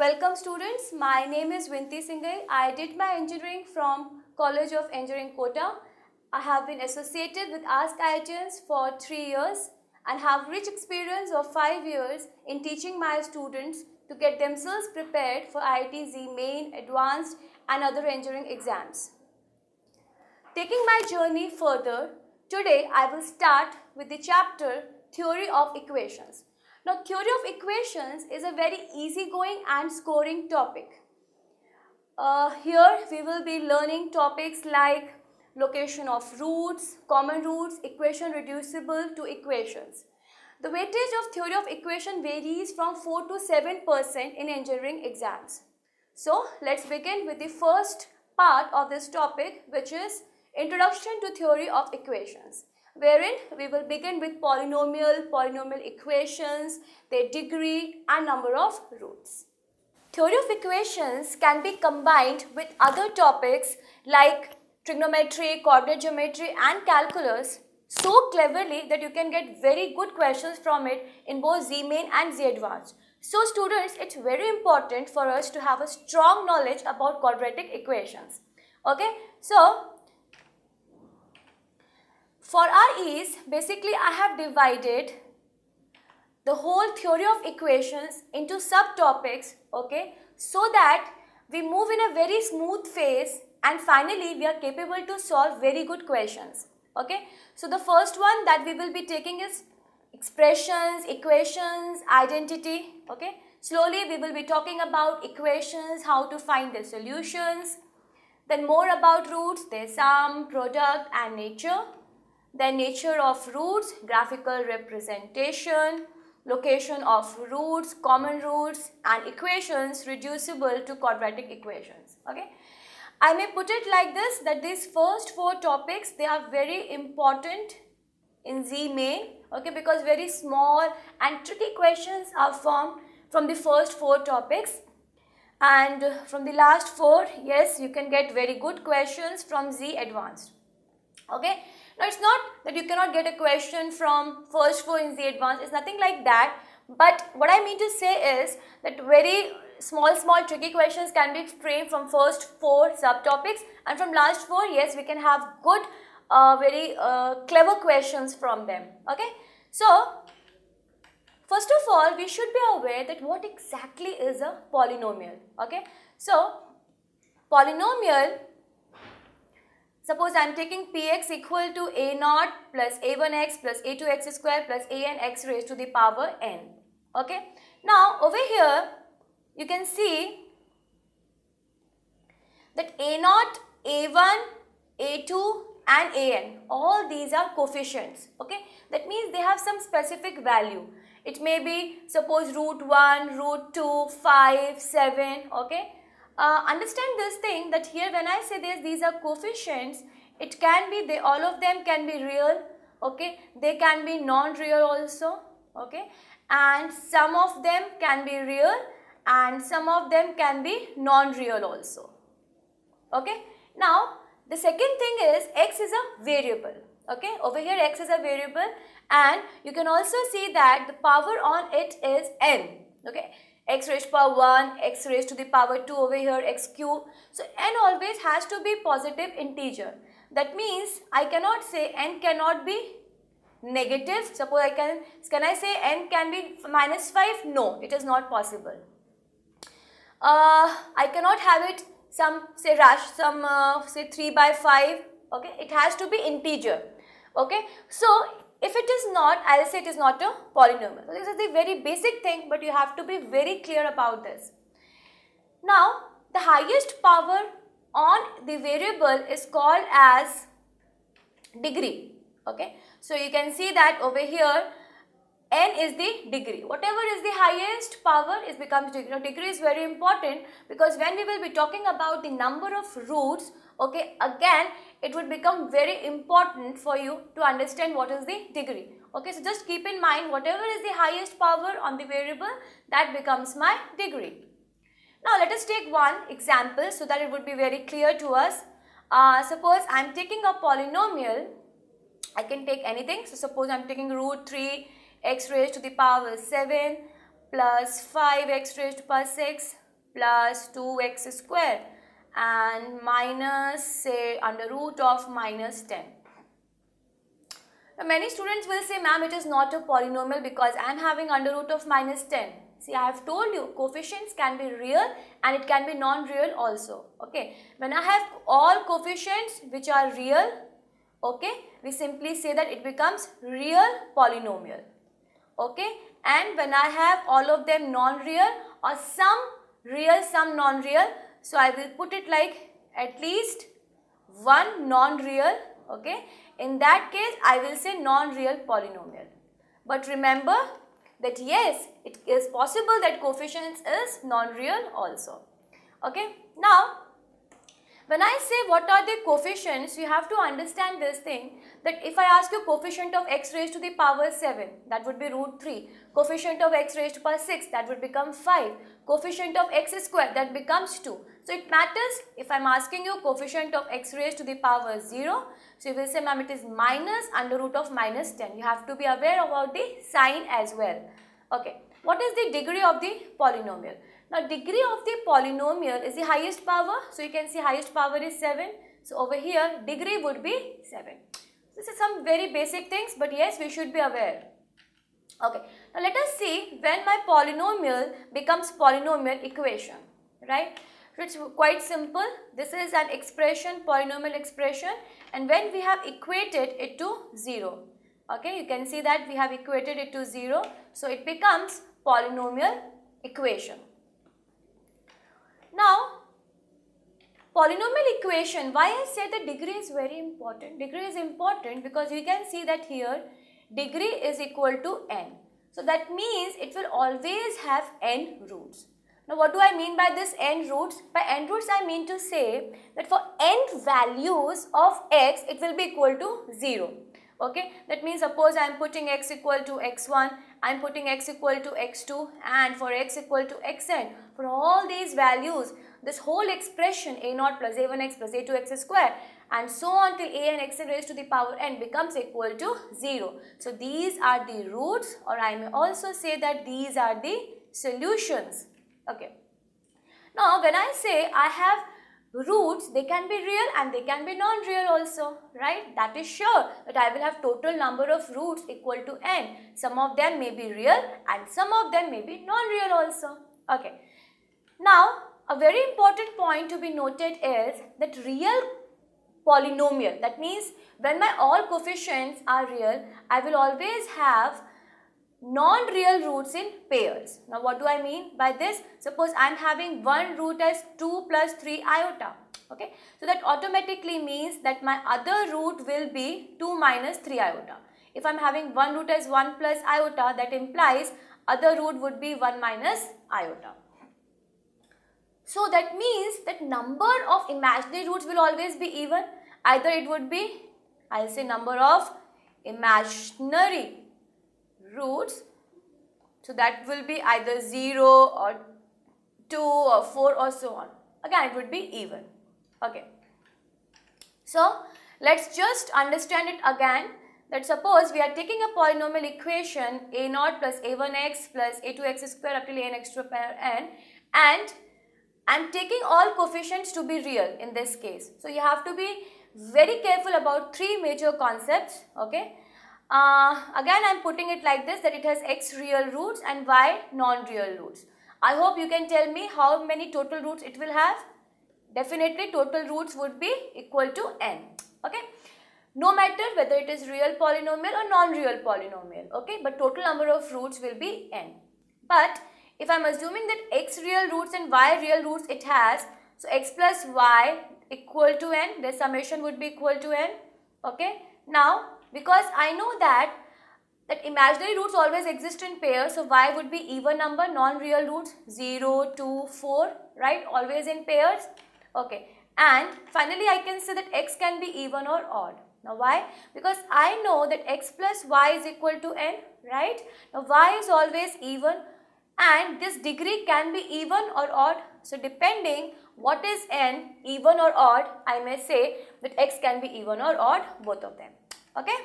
Welcome students, my name is Vinti Singhai. I did my engineering from College of Engineering Kota. I have been associated with askIITians for 3 years and have rich experience of 5 years in teaching my students to get themselves prepared for IIT-JEE main, advanced and other engineering exams. Taking my journey further, today I will start with the chapter Theory of Equations. Now, theory of equations is a very easygoing and scoring topic. Here we will be learning topics like location of roots, common roots, equation reducible to equations. The weightage of theory of equation varies from 4 to 7% in engineering exams. So, let's begin with the first part of this topic, which is Introduction to Theory of Equations, wherein we will begin with polynomial equations, their degree and number of roots. Theory of equations can be combined with other topics like trigonometry, coordinate geometry and calculus so cleverly that you can get very good questions from it in both JEE Main and JEE Advanced. So students, it's very important for us to have a strong knowledge about quadratic equations. Okay, so for our ease, basically I have divided the whole theory of equations into subtopics, okay, so that we move in a very smooth phase and finally we are capable to solve very good questions, okay. So the first one that we will be taking is expressions, equations, identity, okay. Slowly we will be talking about equations, how to find the solutions, then more about roots, their sum, product and nature. Then nature of roots, graphical representation, location of roots, common roots and equations reducible to quadratic equations. Okay, I may put it like this, that these first 4 topics, they are very important in JEE Main, okay, because very small and tricky questions are formed from the first 4 topics, and from the last 4, yes, you can get very good questions from JEE Advanced. Okay. Now, it's not that you cannot get a question from first 4 in JEE Advanced, it's nothing like that, but what I mean to say is that very small tricky questions can be framed from first 4 subtopics, and from last 4, yes, we can have good, very clever questions from them. Okay. So, first of all, we should be aware that what exactly is a polynomial. Okay. So, polynomial, suppose I am taking px equal to a0 plus a1x plus a2x square plus anx raised to the power n. Okay. Now, over here, you can see that a0, a1, a2 and an, all these are coefficients. Okay. That means they have some specific value. It may be, suppose root 1, root 2, 5, 7. Okay. Understand this thing that here when I say this, these are coefficients, it can be, all of them can be real, okay, they can be non-real also, okay, and some of them can be real and some of them can be non-real also, okay. Now, the second thing is x is a variable, okay, over here x is a variable and you can also see that the power on it is n, okay. X raised to power 1, x raised to the power 2 over here, x cube. So, n always has to be positive integer. That means I cannot say n cannot be negative. Suppose can I say n can be minus 5? No, it is not possible. I cannot have it say 3 by 5. Okay, it has to be integer. Okay, so if it is not, I will say it is not a polynomial. So, this is the very basic thing, but you have to be very clear about this. Now, the highest power on the variable is called as degree. Okay. So, you can see that over here n is the degree. Whatever is the highest power is becomes degree. Now, degree is very important because when we will be talking about the number of roots, okay, again it would become very important for you to understand what is the degree. Okay, so just keep in mind whatever is the highest power on the variable, that becomes my degree. Now, let us take one example so that it would be very clear to us. Suppose I am taking a polynomial, I can take anything. So, suppose I am taking root 3 x raised to the power 7 plus 5 x raised to power 6 plus 2x square and minus, say, under root of minus 10. Now, many students will say, ma'am, it is not a polynomial because I am having under root of minus 10. See, I have told you coefficients can be real and it can be non-real also. Okay. When I have all coefficients which are real, okay, we simply say that it becomes real polynomial. Okay. And when I have all of them non-real or some real, some non-real, so I will put it like at least one non-real. Okay. In that case, I will say non-real polynomial. But remember that yes, it is possible that coefficients is non-real also. Okay. Now, when I say what are the coefficients, you have to understand this thing that if I ask you coefficient of x raised to the power 7, that would be root 3. Coefficient of x raised to the power 6, that would become 5. Coefficient of x square, that becomes 2. So it matters if I am asking you coefficient of x raised to the power 0. So you will say, ma'am, it is minus under root of minus 10. You have to be aware about the sign as well. Okay. What is the degree of the polynomial? Now, degree of the polynomial is the highest power. So, you can see highest power is 7. So, over here degree would be 7. This is some very basic things, but yes, we should be aware. Okay. Now, let us see when my polynomial becomes polynomial equation, right? So, it's quite simple. This is an expression, polynomial expression, and when we have equated it to 0. Okay, you can see that we have equated it to 0. So, it becomes polynomial equation. Now, polynomial equation, why I say the degree is very important? Degree is important because you can see that here degree is equal to n. So, that means it will always have n roots. Now, what do I mean by this n roots? By n roots, I mean to say that for n values of x, it will be equal to 0. Okay, that means suppose I am putting x equal to x1, I am putting x equal to x2 and for x equal to xn. For all these values, this whole expression a0 plus a1x plus a2x square and so on till a and xn raised to the power n becomes equal to 0. So, these are the roots, or I may also say that these are the solutions. Okay. Now, when I say I have roots, they can be real and they can be non-real also, right? That is sure that I will have total number of roots equal to n. Some of them may be real and some of them may be non-real also. Okay. Now, a very important point to be noted is that real polynomial, that means when my all coefficients are real, I will always have non-real roots in pairs. Now, what do I mean by this? Suppose I am having one root as 2 plus 3 iota. Okay. So, that automatically means that my other root will be 2 minus 3 iota. If I am having one root as 1 plus iota, that implies other root would be 1 minus iota. So, that means that number of imaginary roots will always be even. Either it would be, I will say number of imaginary roots, so that will be either 0 or 2 or 4 or so on. Again, it would be even. Okay. So, let's just understand it again, that suppose we are taking a polynomial equation a0 plus a1x plus a2x square up till a and x to the power n, and I am taking all coefficients to be real in this case. So, you have to be very careful about three major concepts. Okay. Again, I am putting it like this, that it has x real roots and y non-real roots. I hope you can tell me how many total roots it will have. Definitely total roots would be equal to n. Okay. No matter whether it is real polynomial or non-real polynomial. Okay. But total number of roots will be n. But if I am assuming that x real roots and y real roots it has, so x plus y equal to n, the summation would be equal to n. Okay. Now, because I know that imaginary roots always exist in pairs, so y would be even number, non-real roots 0, 2, 4, right, always in pairs. Okay. And finally, I can say that x can be even or odd. Now, why? Because I know that x plus y is equal to n, right? Now, y is always even and this degree can be even or odd. So, depending what is n, even or odd, I may say that x can be even or odd, both of them. Okay.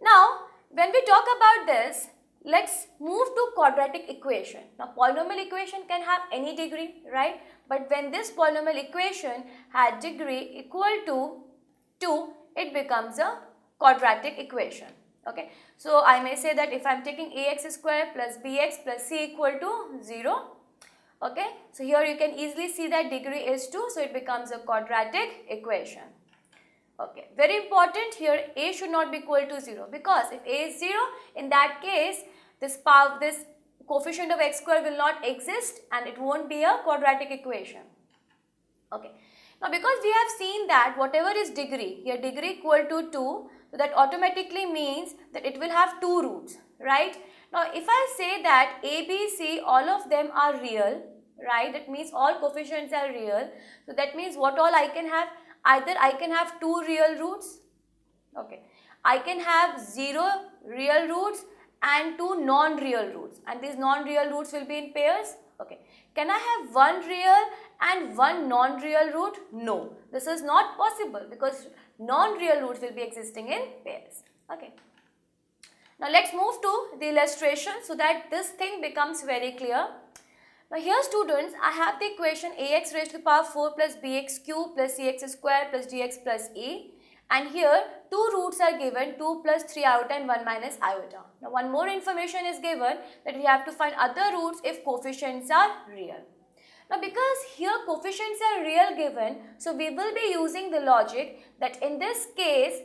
Now, when we talk about this, let's move to quadratic equation. Now polynomial equation can have any degree, right? But when this polynomial equation had degree equal to 2, it becomes a quadratic equation. Okay, so I may say that if I am taking ax square plus bx plus c equal to 0, okay, so here you can easily see that degree is 2, so it becomes a quadratic equation. Okay, very important here, a should not be equal to 0, because if a is 0, in that case this coefficient of x square will not exist and it won't be a quadratic equation. Okay, now because we have seen that whatever is degree, here degree equal to 2, so that automatically means that it will have 2 roots, right? Now if I say that a, b, c, all of them are real, right, that means all coefficients are real, so that means what all I can have, either I can have 2 real roots, okay, I can have 0 real roots and 2 non-real roots, and these non-real roots will be in pairs. Okay, can I have 1 real and 1 non-real root? No, this is not possible because non-real roots will be existing in pairs. Okay, now let's move to the illustration so that this thing becomes very clear. Now here students, I have the equation ax raised to the power 4 plus bx cube plus cx square plus dx plus e, and here 2 roots are given, 2 plus 3 iota and 1 minus iota. Now one more information is given, that we have to find other roots if coefficients are real. Now because here coefficients are real given, so we will be using the logic that in this case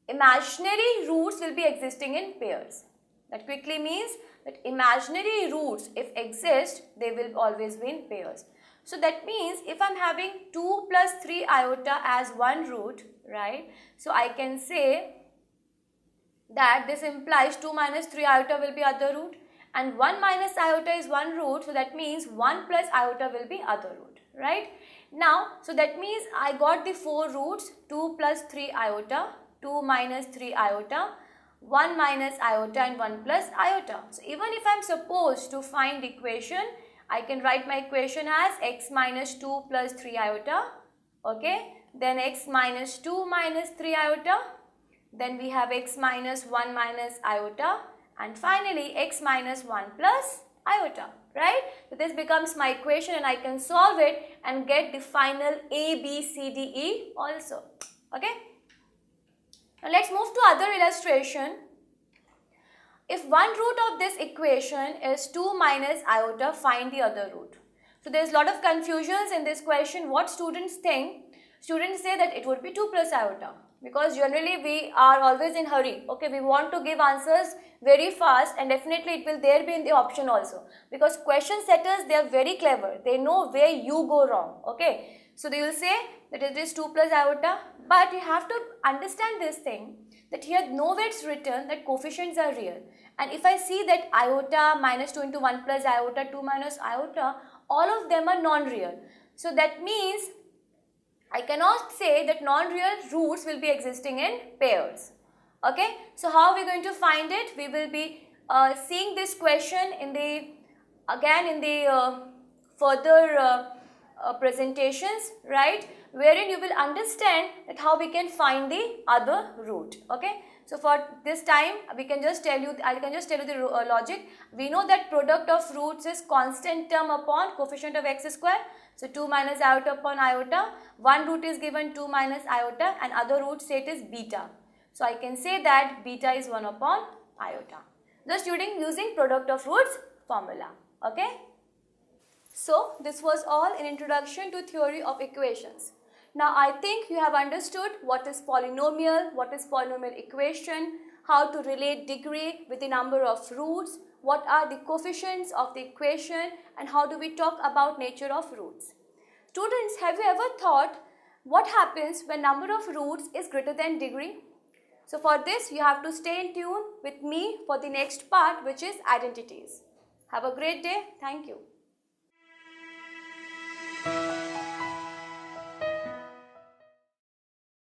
imaginary roots will be existing in pairs. That quickly means that imaginary roots, if exist, they will always be in pairs. So that means if I am having 2 plus 3 iota as one root, right, so I can say that this implies 2 minus 3 iota will be other root, and 1 minus iota is one root, so that means 1 plus iota will be other root, right? Now, so that means I got the 4 roots, 2 plus 3 iota, 2 minus 3 iota, 1 minus iota and 1 plus iota. So even if I am supposed to find equation, I can write my equation as x minus 2 plus 3 iota, okay, then x minus 2 minus 3 iota, then we have x minus 1 minus iota, and finally x minus 1 plus iota, right? So this becomes my equation and I can solve it and get the final a, b, c, d, e also, okay. Now let's move to other illustration. If one root of this equation is 2 minus iota, find the other root. So there is a lot of confusions in this question. What students think? Students say that it would be 2 plus iota, because generally we are always in hurry. Okay, we want to give answers very fast, and definitely it will there be in the option also, because question setters, they are very clever. They know where you go wrong. Okay, so they will say that it is 2 plus iota, but you have to understand this thing, that here nowhere it's written that coefficients are real. And if I see that iota minus 2 into 1 plus iota, 2 minus iota, all of them are non-real. So that means I cannot say that non-real roots will be existing in pairs. Okay, so how are we going to find it? We will be seeing this question in the further presentations, right, wherein you will understand that how we can find the other root. Okay, so for this time I can just tell you the logic. We know that product of roots is constant term upon coefficient of x square. So 2 minus iota upon iota, one root is given 2 minus iota and other root state is beta. So I can say that beta is 1 upon iota, just using product of roots formula. Okay. So this was all in introduction to theory of equations. Now I think you have understood what is polynomial, what is polynomial equation, how to relate degree with the number of roots, what are the coefficients of the equation, and how do we talk about nature of roots. Students, have you ever thought what happens when number of roots is greater than degree? So for this you have to stay in tune with me for the next part, which is identities. Have a great day. Thank you.